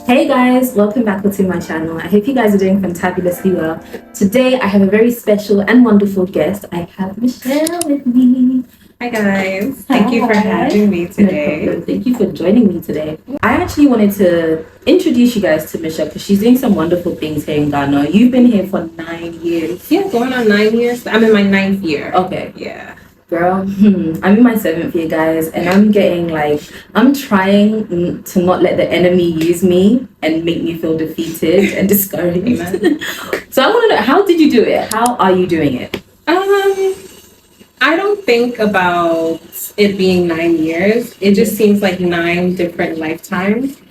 Hey guys, welcome back to my channel. I hope you guys are doing fantabulously well. Today I have a very special and wonderful guest. I have Michelle with me. Hi guys, thank you for having me today. No problem. Thank you for joining me today. I actually wanted to introduce you guys to Michelle because she's doing some wonderful things here in Ghana. You've been here for 9 years. Yeah, going on 9 years. I'm in my 9th year. Okay. Yeah. Girl, I'm in my 7th year, guys, and I'm trying to not let the enemy use me and make me feel defeated and discouraged. So I want to know, how did you do it? How are you doing it? I don't think about it being 9 years. It just seems like 9 different lifetimes.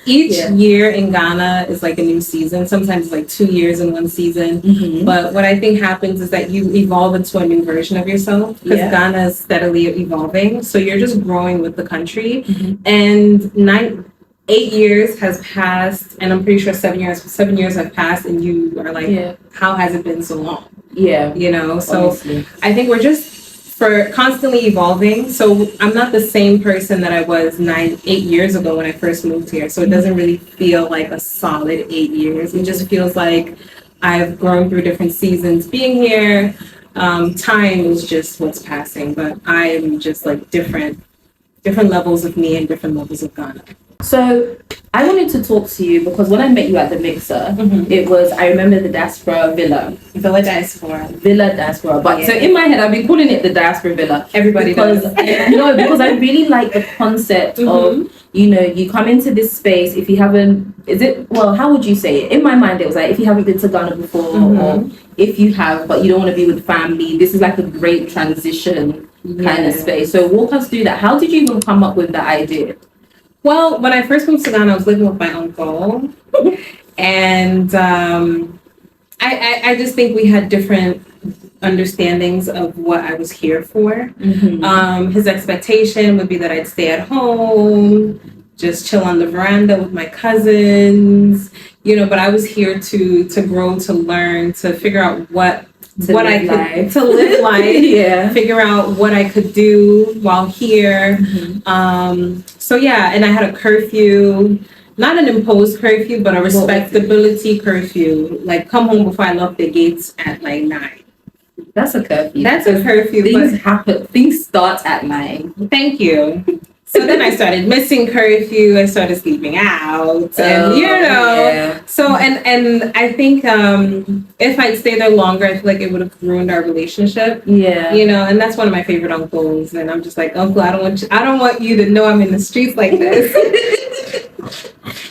Each year in Ghana is like a new season. Sometimes it's like 2 years in one season. Mm-hmm. But what I think happens is that you evolve into a new version of yourself because Ghana is steadily evolving. So you're just growing with the country. Mm-hmm. And 8 years has passed, and I'm pretty sure 7 years have passed, and you are like, how has it been so long? Yeah. You know, so honestly. I think we're just constantly evolving. So I'm not the same person that I was 8 years ago when I first moved here. So it doesn't really feel like a solid 8 years. It just feels like I've grown through different seasons being here. Time is just what's passing, but I'm just like different levels of me and different levels of Ghana. So I wanted to talk to you because when I met you at the mixer, it was, I remember the Diaspora Villa. Villa Diaspora. Villa Diaspora. But so in my head, I've been calling it the Diaspora Villa. Everybody does. No, because I really like the concept of, you know, you come into this space, if you haven't, how would you say it? In my mind, it was like, if you haven't been to Ghana before, or if you have, but you don't want to be with family, this is like a great transition kind of space. So walk us through that. How did you even come up with the idea? Well, when I first moved to Ghana, I was living with my uncle, and I just think we had different understandings of what I was here for. Mm-hmm. His expectation would be that I'd stay at home, just chill on the veranda with my cousins, you know, but I was here to grow, to learn, to figure out to live life, figure out what I could do while here. Mm-hmm. And I had a curfew, not an imposed curfew, but a respectability curfew. Like, come home before I lock the gates at like 9. That's a curfew. That's a curfew. Things happen. Things start at 9. Thank you. So then I started missing curfew. I started sleeping out, and you know. So and I think if I'd stayed there longer, I feel like it would have ruined our relationship. Yeah. You know, and that's one of my favorite uncles. And I'm just like, Uncle, I don't want you to know I'm in the streets like this.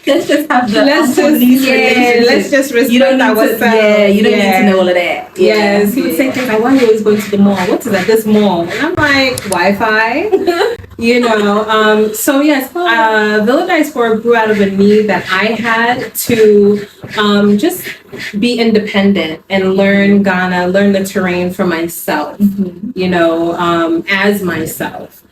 Let's just have the let's just respect ourselves. You don't need to know all of that. Yes. He would say things like, why are you always going to the mall? What is at this mall? And I'm like, Wi-Fi. You know, so yes, Villa Diaspora grew out of a need that I had to just be independent and learn Ghana, learn the terrain for myself, you know, as myself.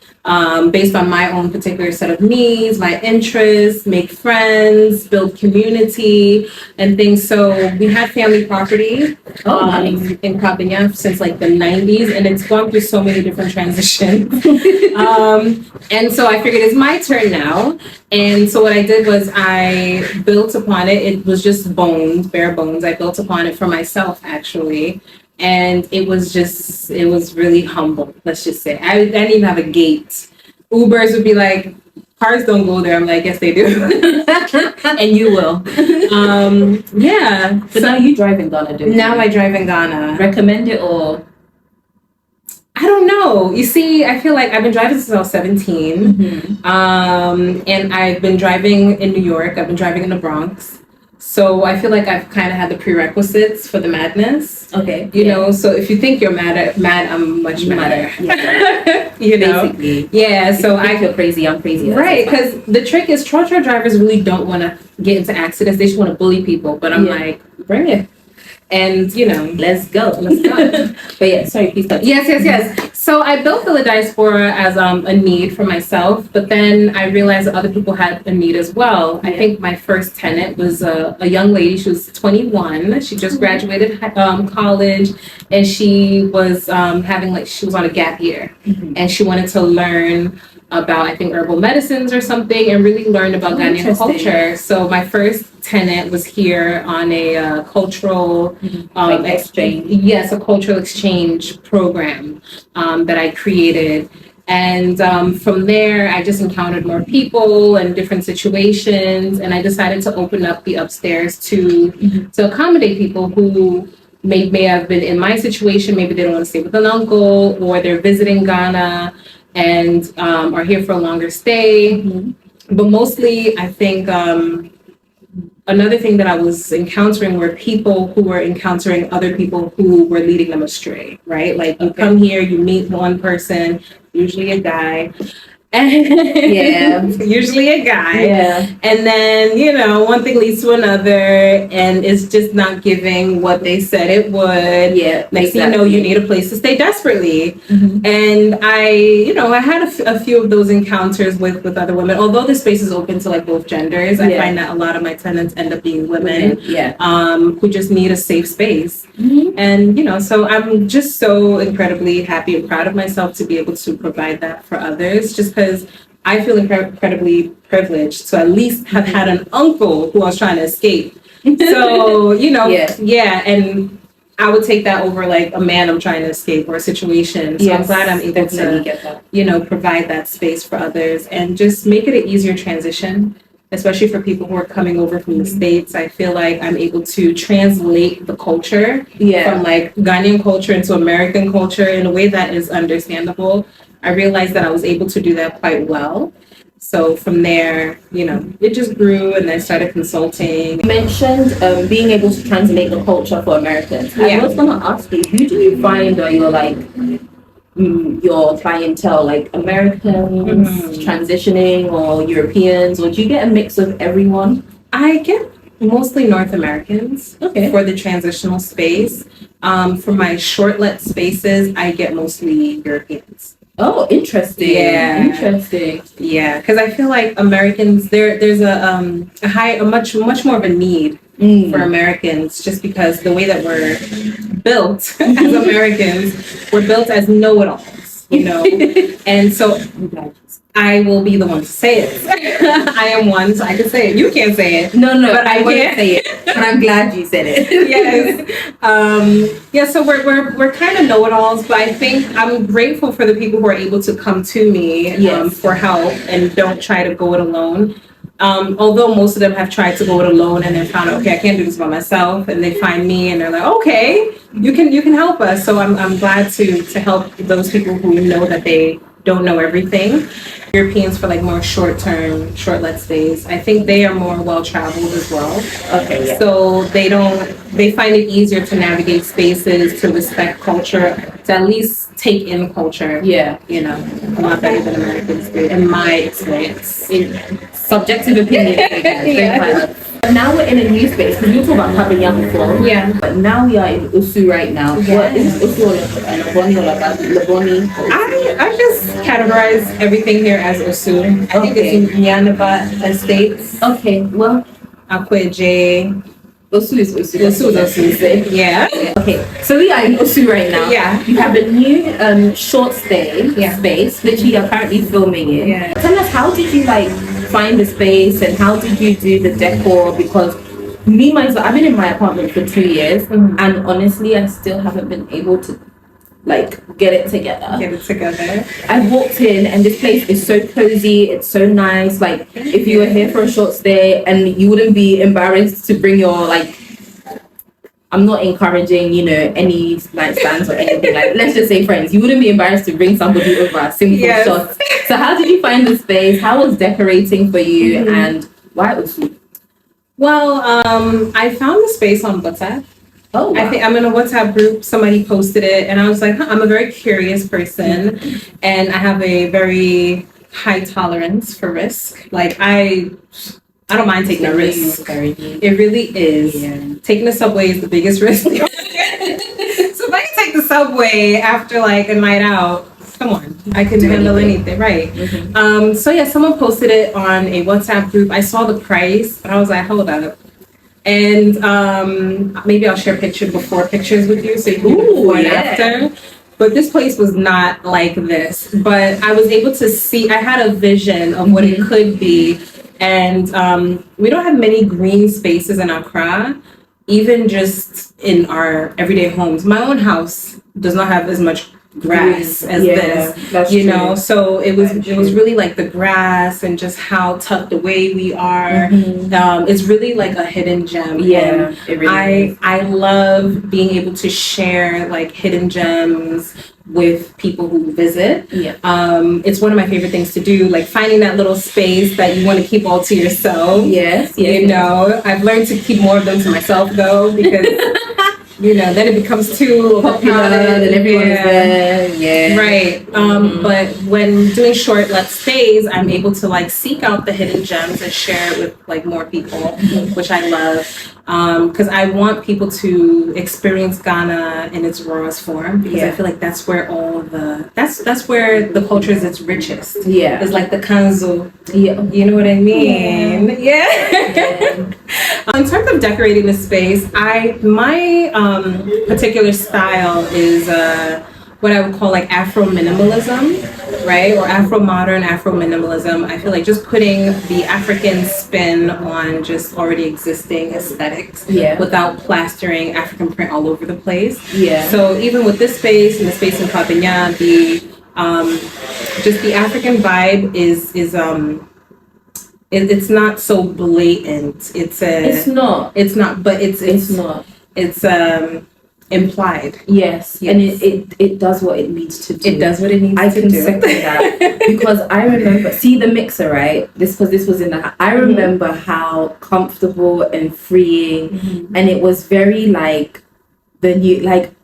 Based on my own particular set of needs, my interests, make friends, build community, and things. So we had family property in Kabanya since like the 90s, and it's gone through so many different transitions. And so I figured it's my turn now. And so what I did was I built upon it. It was just bare bones. I built upon it for myself, actually. And it was really humble, let's just say. I didn't even have a gate. Ubers would be like, cars don't go there. I'm like, yes, they do. And you will. So now you drive in Ghana, do you? Now I drive in Ghana. Recommend it or? I don't know. You see, I feel like I've been driving since I was 17. And I've been driving in New York. I've been driving in the Bronx. So I feel like I've kind of had the prerequisites for the madness. Okay. You know, so if you think you're mad, I'm much madder. Yeah. You know? Basically. Yeah, so I feel crazy, I'm crazy. Right, because the trick is trotro drivers really don't want to get into accidents. They just want to bully people. But I'm like, bring it. And, you know, let's go. But yeah, sorry, please continue. Yes. So I built the Diaspora as a need for myself, but then I realized that other people had a need as well. I think my first tenant was a young lady. She was 21. She just graduated college, and she was she was on a gap year, and she wanted to learn about, I think, herbal medicines or something, and really learn about Ghanaian culture. So my first tenant was here on a cultural exchange. Yes, a cultural exchange program that I created. And from there, I just encountered more people and different situations, and I decided to open up the upstairs to accommodate people who may have been in my situation. Maybe they don't want to stay with an uncle, or they're visiting Ghana and are here for a longer stay. But mostly, I think another thing that I was encountering were people who were encountering other people who were leading them astray, right? Like you come here, you meet one person, usually a guy. Usually a guy. And then, one thing leads to another, and it's just not giving what they said it would. Next thing you know, you need a place to stay desperately. And I had a few of those encounters with other women. Although the space is open to like both genders, I find that a lot of my tenants end up being women who just need a safe space. And, so I'm just so incredibly happy and proud of myself to be able to provide that for others, just because I feel incredibly privileged to at least have had an uncle who I was trying to escape. So, and I would take that over like a man I'm trying to escape or a situation. So I'm glad I'm able to, provide that space for others and just make it an easier transition, especially for people who are coming over from the States. I feel like I'm able to translate the culture from like Ghanaian culture into American culture in a way that is understandable. I realized that I was able to do that quite well. So from there, it just grew, and then started consulting. You mentioned being able to translate the culture for Americans. I was going to ask you, who do you find are your your clientele, like Americans transitioning or Europeans, or do you get a mix of everyone? I get mostly North Americans for the transitional space. For my short-let spaces, I get mostly Europeans. Oh, interesting. Interesting. Yeah, because I feel like Americans, there's a much more of a need for Americans, just because the way that we're built as Americans, we're built as know-it-alls, and so I will be the one to say it. I am one, so I can say it. You can't say it. No, but I won't say it. But I'm glad you said it. So we're kind of know-it-alls, but I think I'm grateful for the people who are able to come to me for help and don't try to go it alone. Although most of them have tried to go it alone and then found out, okay, I can't do this by myself, and they find me and they're like, okay, you can help us. So I'm glad to help those people who know that they don't know everything. Europeans for like more short-term, short-let stays, I think they are more well-traveled as well. So they find it easier to navigate spaces, to respect culture, to at least take in culture. A lot better than Americans do, in my experience. Subjective opinion. Now we're in a new space, because we were talking about Haggling before. But now we are in Osu right now. What is Osu and Leboni all about? Leboni? I just categorize everything here as Osu. I think it's in Yanaba Estates. Well, Akweje. Osu is Osu. Osu is Osu. Yeah. So we are in Osu right now. You have a new short stay space, which you are currently filming in. Tell us, how did you find the space, and how did you do the decor? Because me myself, I've been in my apartment for 2 years, and honestly, I still haven't been able to get it together. I walked in, and this place is so cozy, it's so nice. If you were here for a short stay, and you wouldn't be embarrassed to bring your I'm not encouraging, any nightstands or anything. Let's just say friends. You wouldn't be embarrassed to bring somebody over a simple shot. So how did you find the space? How was decorating for you, and why Osu? Well, I found the space on WhatsApp. Oh, wow. I think I'm in a WhatsApp group. Somebody posted it, and I was like, I'm a very curious person, and I have a very high tolerance for risk. I don't mind taking a risk. It really is. Taking the subway is the biggest risk. So if I can take the subway after a night out, come on, I can handle anything, right? So yeah, someone posted it on a WhatsApp group. I saw the price, and I was like, hold up. And maybe I'll share before pictures with you so you can do before and after. But this place was not like this. But I was able to see, I had a vision of what it could be. And we don't have many green spaces in Accra, even just in our everyday homes. My own house does not have as much grass as this, you know. So it was really like the grass and just how tucked away we are. It's really like a hidden gem. Yeah, it really is. I love being able to share like hidden gems with people who visit. It's one of my favorite things to do, like finding that little space that you want to keep all to yourself. You know, I've learned to keep more of them to myself though, because you know, then it becomes too popular, then everyone is there. Right. But when doing short let's stays, I'm able to like seek out the hidden gems and share it with like more people, which I love. Because I want people to experience Ghana in its rawest form, because I feel like that's where that's where the culture is its richest. It's like the kanzo. You know what I mean? In terms of decorating the space, my particular style is what I would call like Afro minimalism, right? Or Afro modern, Afro minimalism. I feel like just putting the African spin on just already existing aesthetics without plastering African print all over the place. So even with this space and the space in Papinya, just the African vibe is it's not so blatant. It's not, but it's implied. And it does what it needs to do. It does what it needs to do. I can second that. Because I remember, see the mixer, right? This was in the, I remember how comfortable and freeing, and it was very like the new, like,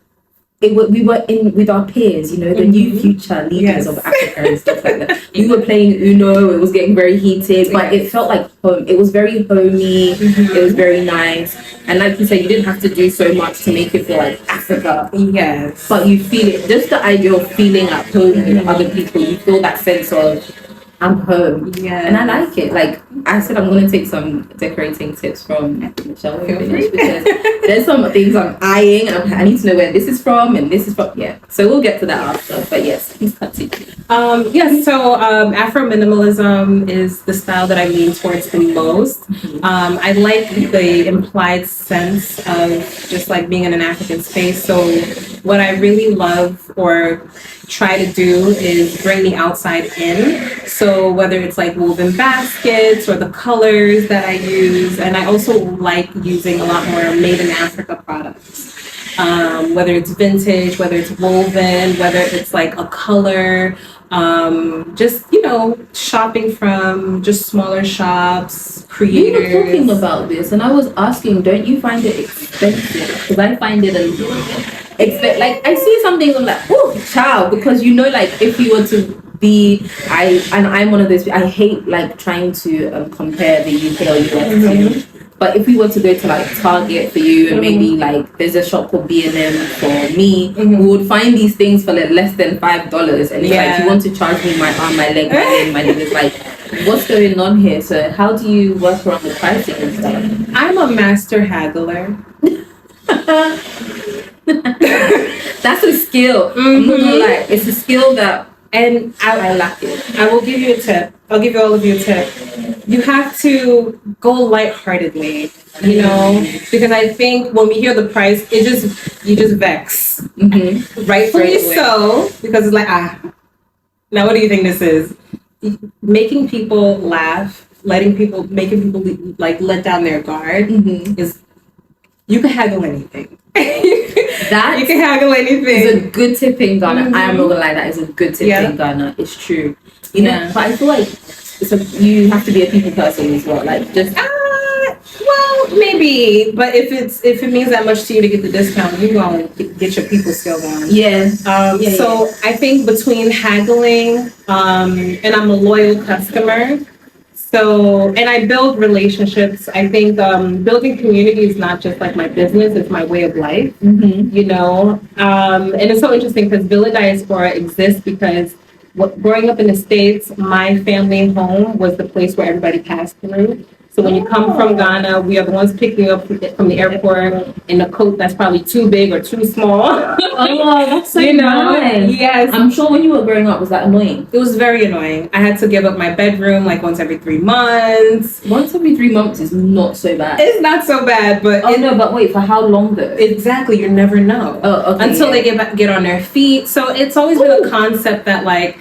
we were in with our peers, you know, the new future leaders of Africa and stuff like that. We were playing Uno, it was getting very heated, but it felt like home. It was very homey, it was very nice. And like you said, you didn't have to do so much to make it feel like Africa. But you feel it, just the idea of feeling at home with other people, you feel that sense of, I'm home. And I like it. Like I said, I'm going to take some decorating tips from Michelle because there's some things I'm eyeing and I need to know where this is from and this is from. So we'll get to that after. But yes, please continue. So Afro minimalism is the style that I lean towards the most. I like the implied sense of just like being in an African space. So what I really love or try to do is bring the outside in. So whether it's like woven baskets or the colors that I use, and I also like using a lot more made in Africa products. Whether it's vintage, whether it's woven, whether it's like a color, just, you know, shopping from just smaller shops, creators. We were talking about this and I was asking, don't you find it expensive? Because I find it a little like I see some things I'm like, oh child, because you know, like if you were to be, I'm one of those, I hate like trying to compare the UK or US. But if we were to go to like Target for you and maybe like there's a shop called B&M for me, we would find these things for like less than $5, and it's like you want to charge me my arm, my leg, my leg is like, what's going on here? So how do you work around the pricing and stuff? I'm a master haggler. That's a skill. I'm not gonna lie, it's a skill that, and I lack it. I will give you a tip. I'll give all of you a tip. You have to go lightheartedly, you know, because I think when we hear the price, you just vex. Rightfully so, because it's like, now what do you think this is? Making people laugh, making people like let down their guard is, you can haggle anything. That you can haggle anything. It's a good tip in Ghana. I am not gonna lie, that is a good tip in Ghana. It's true. You know, but I feel like you have to be a people person as well. Like just well, maybe, but if it means that much to you to get the discount, you gonna get your people skills on. So I think between haggling, and I'm a loyal customer, So, and I build relationships. I think building community is not just like my business, it's my way of life, you know? And it's so interesting because Villa Diaspora exists because growing up in the States, my family home was the place where everybody passed through. So when you come from Ghana, we are the ones picking you up from the airport in a coat that's probably too big or too small. Oh, that's so nice. Yes. I'm sure when you were growing up, was that annoying? It was very annoying. I had to give up my bedroom like once every 3 months. Once every 3 months is not so bad. It's not so bad, but no, but wait, for how long though? Exactly, you never know. Oh, okay. Until they get on their feet. So it's always been a concept that like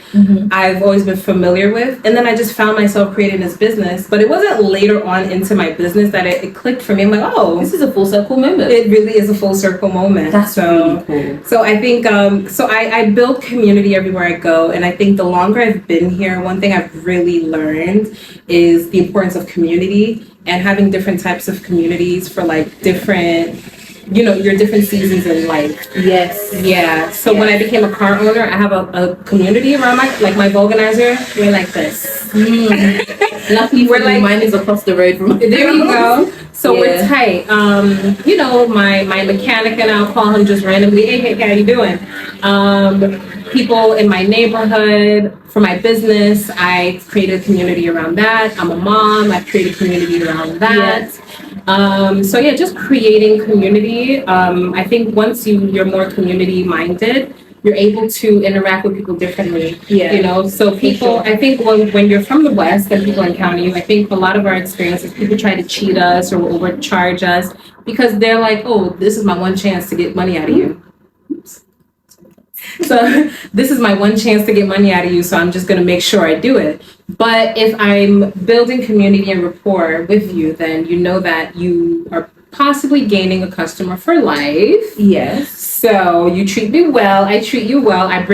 I've always been familiar with, and then I just found myself creating this business. But it wasn't later on into my business that it clicked for me. I'm like, oh, this is a full circle moment. It really is a full circle moment. That's really cool. So I think I build community everywhere I go, and I think the longer I've been here, one thing I've really learned is the importance of community and having different types of communities for like different, you know, your different seasons in life. Yes. Yeah. So when I became a car owner, I have a community around my vulcanizer. We're like this. Luckily, we're like mine is across the road from. There you go. So we're tight. You know, my mechanic and I'll call him just randomly. Hey, how you doing? People in my neighborhood, for my business, I created a community around that. I'm a mom. I've created a community around that. So yeah, just creating community. I think once you're more community minded, you're able to interact with people differently. Yeah. You know, so people, I think when you're from the West and people encounter you, I think a lot of our experiences, people try to cheat us or overcharge us because they're like, oh, this is my one chance to get money out of you. So this is my one chance to get money out of you, so I'm just going to make sure I do it. But if I'm building community and rapport with you, then you know that you are possibly gaining a customer for life. Yes. So you treat me well, I treat you well. I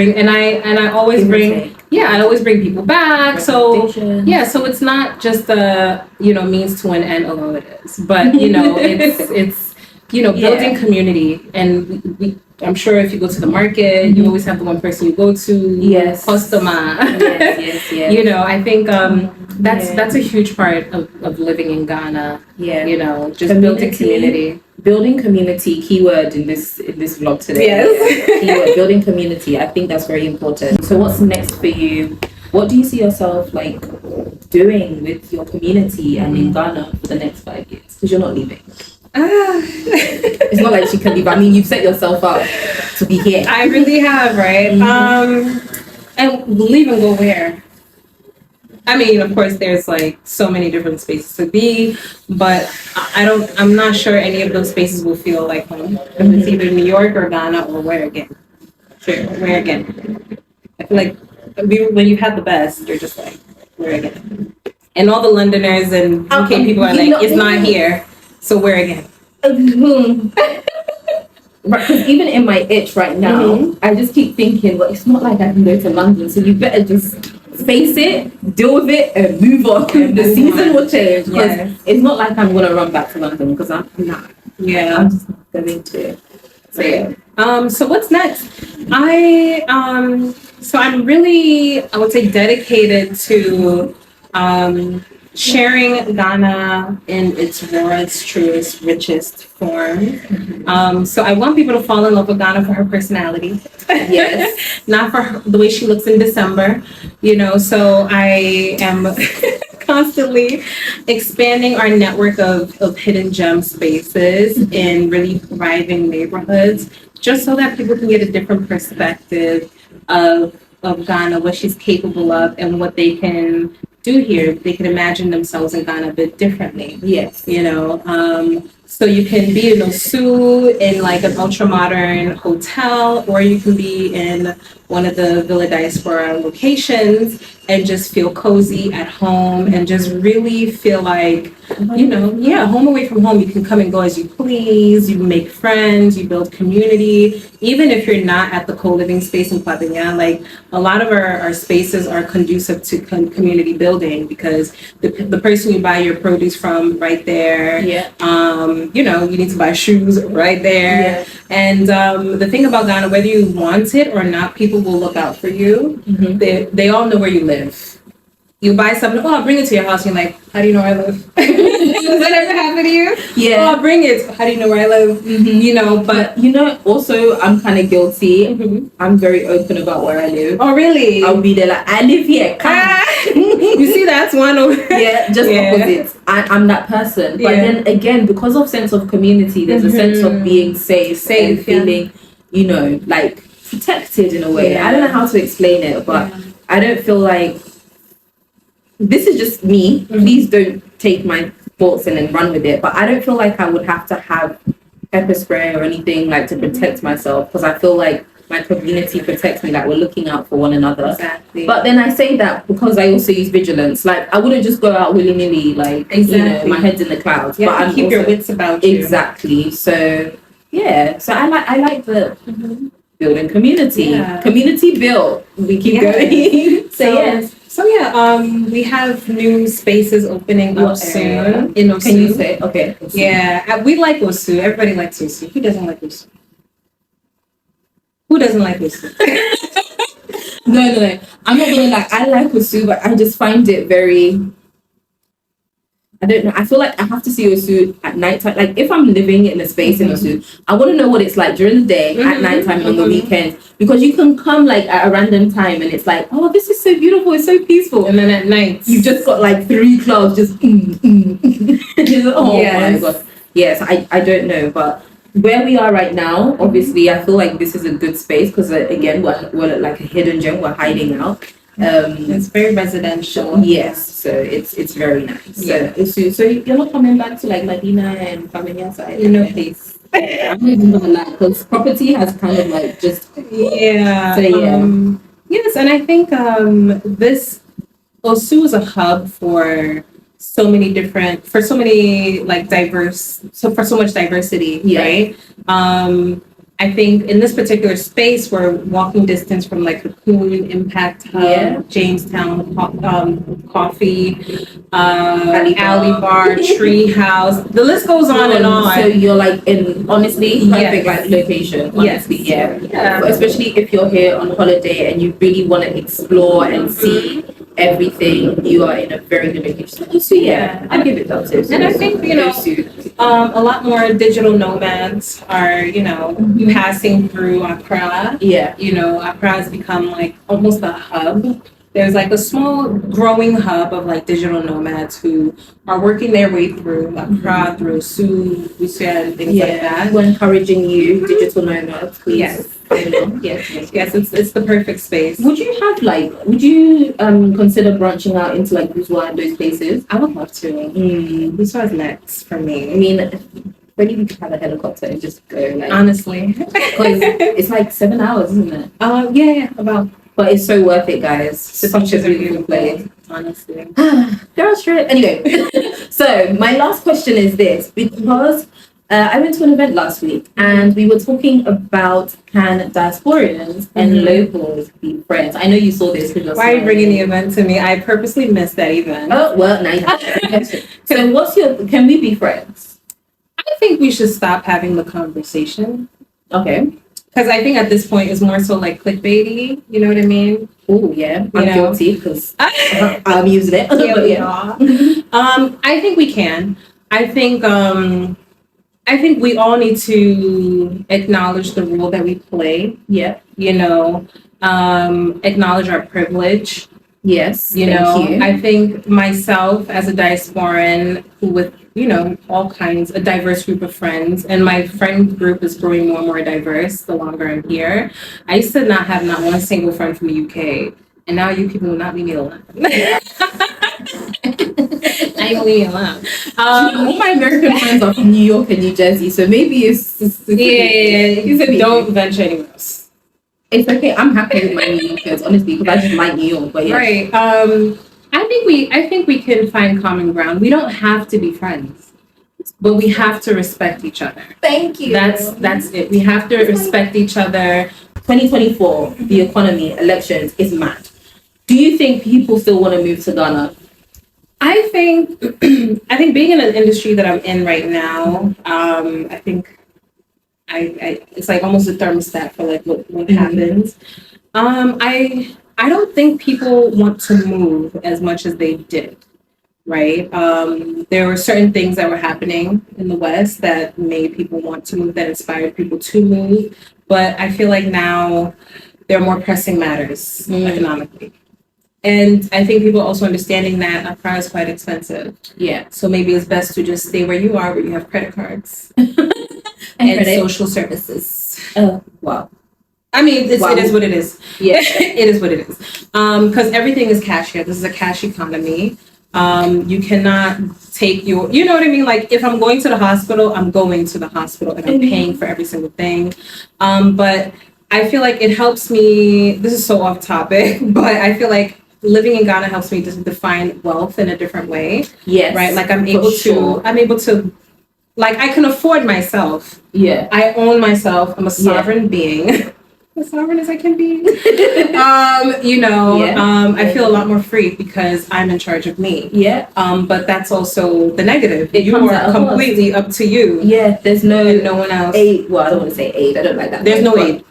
always bring people back. So yeah, so it's not just a means to an end, although it is. But it's building community, and I'm sure if you go to the market, you always have the one person you go to. Yes. Customer. Yes. I think that's a huge part of living in Ghana. Yeah. Just building community. Building community, keyword in this vlog today. Yes. Keyword, building community. I think that's very important. So what's next for you? What do you see yourself like doing with your community and in Ghana for the next 5 years? Because you're not leaving. It's not like she can leave. I mean, you've set yourself up to be here. I really have, right? And leave and go where? I mean, of course, there's like so many different spaces to be, but I'm not sure any of those spaces will feel like home. It's either New York or Ghana or where again? Sure, where again? I feel like when you've had the best, you're just like, where again? And all the Londoners and UK people are like, it's not here. So where again? Right, because even in my itch right now, I just keep thinking, well, it's not like I can go to London, so you better just face it, deal with it, and move on. The season will change, because it's not like I'm going to run back to London, because I'm not. Yeah, I'm just not going to. So yeah. So what's next? I'm really, I would say, dedicated to sharing Ghana in its rawest, truest, richest form. So I want people to fall in love with Ghana for her personality. Yes. Not for the way she looks in December. So I am constantly expanding our network of hidden gem spaces in really thriving neighborhoods, just so that people can get a different perspective of Ghana, what she's capable of, and what they can do here. They can imagine themselves in Ghana a bit differently. Yes. So you can be in Osu in like an ultra modern hotel, or you can be in one of the Villa Diaspora locations and just feel cozy at home and just really feel like, home away from home. You can come and go as you please. You make friends, you build community. Even if you're not at the co-living space in Pavilion, like a lot of our spaces are conducive to community building, because the person you buy your produce from right there. Yeah. You need to buy shoes right there. Yeah. And the thing about Ghana, whether you want it or not, people will look out for you. They all know where you live. You buy something, oh, I'll bring it to your house. You're like, how do you know where I live? Does that ever happen to you? Yeah. Oh, I'll bring it. How do you know where I live? You know, but you know, also I'm kind of guilty. I'm very open about where I live. Oh, really? I'll be there like, I live here. You see, that's one over. Yeah, just opposite. I'm that person. But then again, because of sense of community, there's a sense of being safe and feeling, you know, like protected in a way. I don't know how to explain it, but I don't feel like, this is just me. Please don't take my thoughts and then run with it. But I don't feel like I would have to have pepper spray or anything like to protect myself, because I feel like my community protects me, like we're looking out for one another. Exactly. But then I say that because I also use vigilance. Like I wouldn't just go out willy-nilly, like you know, my head's in the clouds. You but have to keep your wits about you. Exactly. So yeah. So I like the building community. Community built. We keep going. So yes. So yeah, we have new spaces opening up soon in Osu. Can you say? Okay. Osu. Yeah, we like Osu. Everybody likes Osu. Who doesn't like Osu? Who doesn't like Osu? No. I'm not gonna like. I like Osu, but I just find it very. I don't know. I feel like I have to see Osu at night time. Like if I'm living in a space in Osu, I want to know what it's like during the day, at night time, and on the weekends. Because you can come like at a random time and it's like, oh, this is so beautiful, it's so peaceful. And then at night, you've just got like 3 clouds just. Oh my god. Yes, I don't know, but where we are right now, obviously, I feel like this is a good space because again, we're like a hidden gem. We're hiding out. It's very residential. Yes, so it's very nice. So you're not coming back to like Medina and Family side? No, please. I'm not even gonna lie, because property has kind of like just So yes, and I think this Osu is a hub for so many like for so much diversity, right? I think in this particular space, we're walking distance from like Cocoon, Impact Hub, Jamestown, Coffee, Alley Bar, Tree House. The list goes on and on. So you're like in honestly perfect like location. Honestly, especially if you're here on holiday and you really want to explore and see everything, you are in a very good location. So I give it that too. And I think a lot more digital nomads are passing through Accra. Accra has become like almost a hub. There's like a small growing hub of like digital nomads who are working their way through Accra, through Osu, and things like that. We're encouraging you, digital nomads, please. Yes, it's the perfect space. Would you consider branching out into like Buswa and those places? I would love to. Buswa is next for me. I mean, when you could have a helicopter and just go, like, honestly, because it's like 7 hours, isn't it? About. But it's so worth it, guys. Such a beautiful place, honestly. Girl straight. Anyway, so my last question is this, because I went to an event last week and we were talking about can diasporians and locals be friends? I know you saw this. Why are you bringing the event to me? I purposely missed that event. Oh, well, now you have to. So can we be friends? I think we should stop having the conversation. Okay. Because I think at this point it's more so like clickbaity. You know what I mean? Oh yeah, I'm guilty because I'm using it. I think we can. I think we all need to acknowledge the role that we play. Yeah. Acknowledge our privilege. Yes. I think myself as a diasporan who with all kinds, a diverse group of friends, and my friend group is growing more and more diverse the longer I'm here. I used to not have not one single friend from the UK, and now you people will not leave me alone. I ain't leave me alone. All my American friends are from New York and New Jersey, so maybe it's don't venture anywhere else. It's okay. I'm happy with my New Yorkers, honestly, because I just like New York. But right. I think we can find common ground. We don't have to be friends, but we have to respect each other. Thank you. That's it. We have to respect each other. 2024, the economy, elections is mad. Do you think people still want to move to Ghana? I think being in an industry that I'm in right now, I think it's like almost a thermostat for like what happens. I don't think people want to move as much as they did. Right. There were certain things that were happening in the West that made people want to move, that inspired people to move. But I feel like now there are more pressing matters economically. And I think people are also understanding that Accra is quite expensive. Yeah. So maybe it's best to just stay where you are, where you have credit cards and social services. Oh, wow. I mean, it is what it is. Yeah. It is what it is. Because everything is cash here. This is a cash economy. You cannot take you know what I mean? Like, if I'm going to the hospital, I'm going to the hospital and I'm paying for every single thing. But I feel like it helps me, this is so off topic, but I feel like living in Ghana helps me just define wealth in a different way. Yes. Right? Like, I'm able to, like, I can afford myself. Yeah. I own myself. I'm a sovereign being. As sovereign as I can be. I feel a lot more free because I'm in charge of me. Yeah. But that's also the negative. You are completely up to you. Yeah. There's no one else. Aid. Well, I don't want to say aid. I don't like that. There's no aid.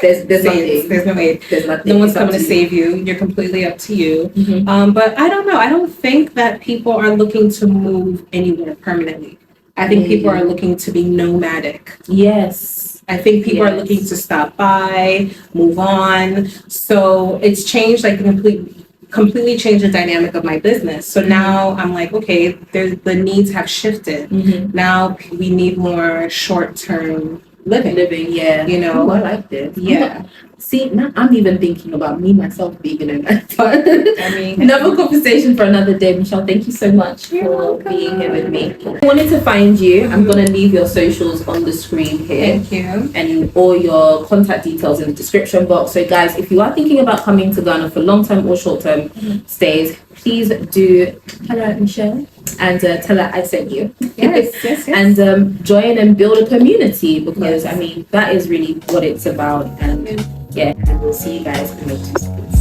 There's no aid. There's no aid. There's nothing. No one's coming to save you. You're completely up to you. But I don't know. I don't think that people are looking to move anywhere permanently. I think people are looking to be nomadic. Yes. I think people are looking to stop by, move on. So it's changed, like, completely changed the dynamic of my business. So now I'm like, okay, the needs have shifted. Now we need more short-term living. Yeah. You know, I like this. Yeah. See, now I'm even thinking about me, myself, being in that. I mean, another conversation for another day. Michelle, thank you so much for being here with me. I wanted to find you. I'm going to leave your socials on the screen here. Thank you. And all your contact details in the description box. So guys, if you are thinking about coming to Ghana for long-term or short-term stays, please do hello Michelle and tell her I sent you. Yes. And join and build a community, because I mean that is really what it's about. And yeah, and we'll see you guys in the next